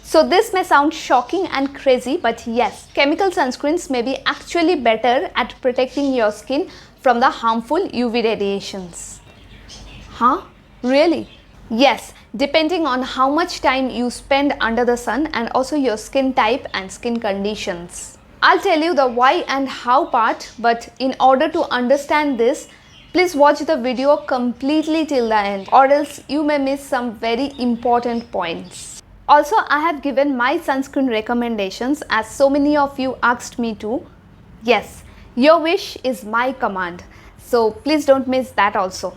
So this may sound shocking and crazy, but yes, chemical sunscreens may be actually better at protecting your skin from the harmful UV radiations. Huh? Really? Yes, depending on how much time you spend under the sun and also your skin type and skin conditions. I'll tell you the why and how part, but in order to understand this, please watch the video completely till the end, or else you may miss some very important points. Also, I have given my sunscreen recommendations as so many of you asked me to. Yes, your wish is my command, so please don't miss that also.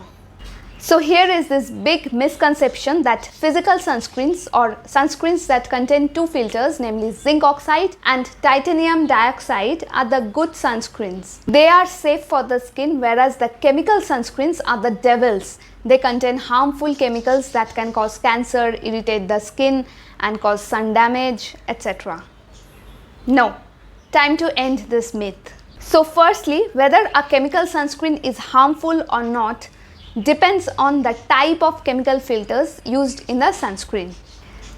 So here is this big misconception that physical sunscreens or sunscreens that contain two filters, namely zinc oxide and titanium dioxide, are the good sunscreens. They are safe for the skin, whereas the chemical sunscreens are the devils. They contain harmful chemicals that can cause cancer, irritate the skin and cause sun damage, etc. No, time to end this myth. So firstly, whether a chemical sunscreen is harmful or not depends on the type of chemical filters used in the sunscreen.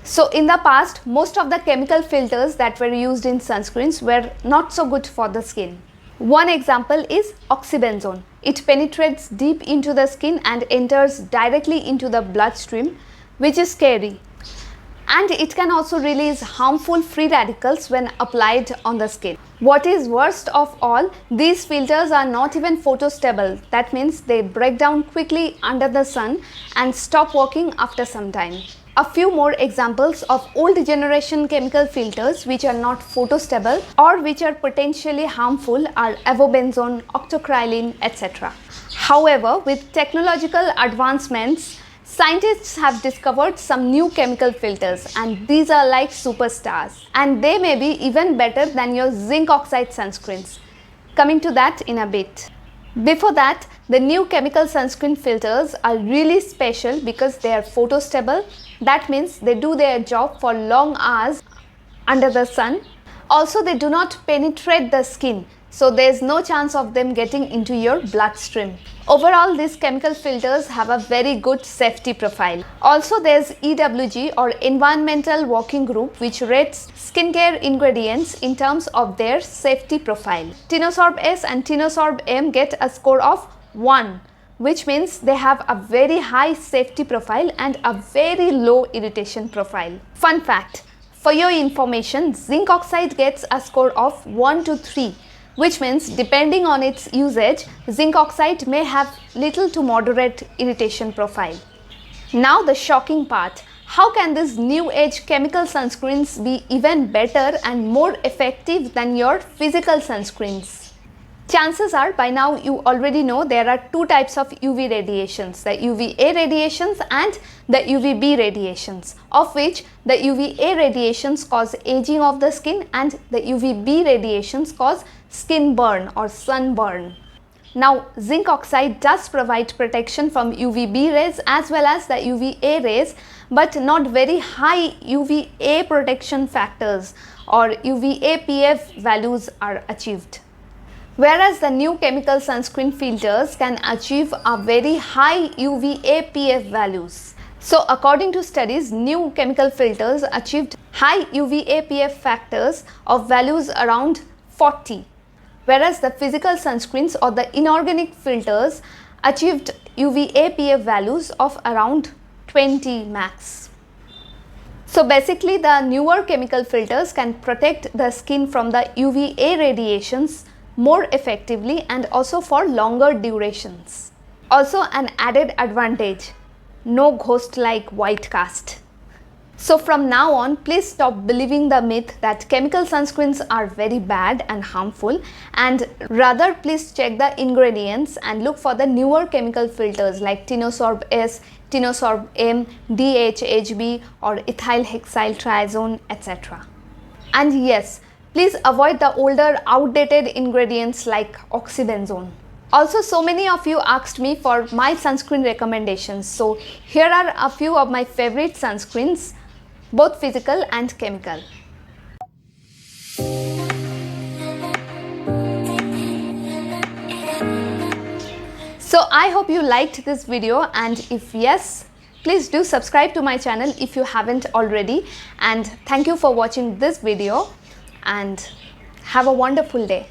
So in the past, most of the chemical filters that were used in sunscreens were not so good for the skin. One example is oxybenzone. It penetrates deep into the skin and enters directly into the bloodstream, which is scary. And it can also release harmful free radicals when applied on the skin. What is worst of all, these filters are not even photostable. That means they break down quickly under the sun and stop working after some time. A few more examples of old generation chemical filters which are not photostable or which are potentially harmful are avobenzone, octocrylene, etc. However, with technological advancements, scientists have discovered some new chemical filters, and these are like superstars, and they may be even better than your zinc oxide sunscreens. Coming to that in a bit. Before that, the new chemical sunscreen filters are really special because they are photostable. That means they do their job for long hours under the sun. Also, they do not penetrate the skin, so there is no chance of them getting into your bloodstream. Overall, these chemical filters have a very good safety profile. Also, there's EWG or Environmental Working Group, which rates skincare ingredients in terms of their safety profile. Tinosorb S and Tinosorb M get a score of 1, which means they have a very high safety profile and a very low irritation profile. Fun fact, for your information, zinc oxide gets a score of 1 to 3. Which means depending on its usage, zinc oxide may have little to moderate irritation profile. Now the shocking part. How can these new age chemical sunscreens be even better and more effective than your physical sunscreens? Chances are by now you already know there are two types of UV radiations, the UVA radiations and the UVB radiations, of which the UVA radiations cause aging of the skin and the UVB radiations cause skin burn or sunburn. Now, zinc oxide does provide protection from UVB rays as well as the UVA rays, but not very high UVA protection factors or UVA-PF values are achieved. Whereas the new chemical sunscreen filters can achieve a very high UVA-PF values. So according to studies, new chemical filters achieved high UVA-PF factors of values around 40. Whereas the physical sunscreens or the inorganic filters achieved UVA-PF values of around 20 max. So basically the newer chemical filters can protect the skin from the UVA radiations more effectively and also for longer durations. Also an added advantage, no ghost like white cast. So from now on, please stop believing the myth that chemical sunscreens are very bad and harmful, and rather please check the ingredients and look for the newer chemical filters like Tinosorb S, Tinosorb M, DHHB or ethyl hexyl triazone, etc. And yes, please avoid the older outdated ingredients like oxybenzone. Also, so many of you asked me for my sunscreen recommendations. So here are a few of my favorite sunscreens, both physical and chemical. So I hope you liked this video, and if yes, Please do subscribe to my channel if you haven't already, and thank you for watching this video, and have a wonderful day.